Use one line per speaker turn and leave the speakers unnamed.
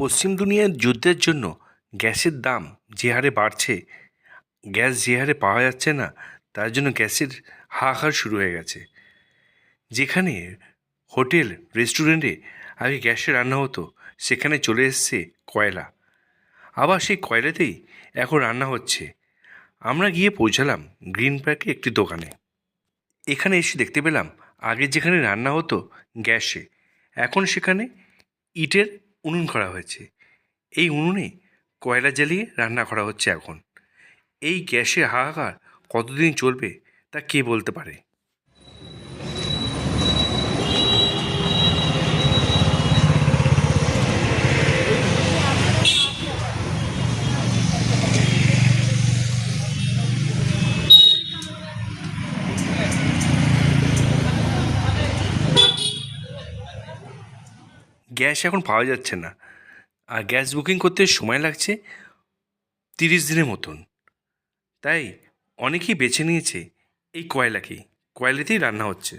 পশ্চিম দুনিয়ার যুদ্ধের জন্য গ্যাসের দাম যে হারে বাড়ছে, গ্যাস যে হারে পাওয়া যাচ্ছে না, তার জন্য গ্যাসের হাহাকার শুরু হয়ে গেছে। যেখানে হোটেল রেস্টুরেন্টে আগে গ্যাসে রান্না হতো, সেখানে চলে এসেছে কয়লা। আবার সেই কয়লাতেই এখন রান্না হচ্ছে। আমরা গিয়ে পৌঁছালাম গ্রিন পার্কে একটি দোকানে। এখানে এসে দেখতে পেলাম আগে যেখানে রান্না হতো গ্যাসে, এখন সেখানে ইটের উনুন করা হয়েছে। এই উনুনে কয়লা জ্বালিয়ে রান্না করা হচ্ছে এখন। এই গ্যাসের হাহাকার কতদিন চলবে তা কে বলতে পারে। গ্যাস এখন পাওয়া যাচ্ছে না, আর গ্যাস বুকিং করতে সময় লাগছে 30 দিনের মতন। তাই অনেকেই বেছে নিয়েছে এই কয়লাতেই রান্না হচ্ছে।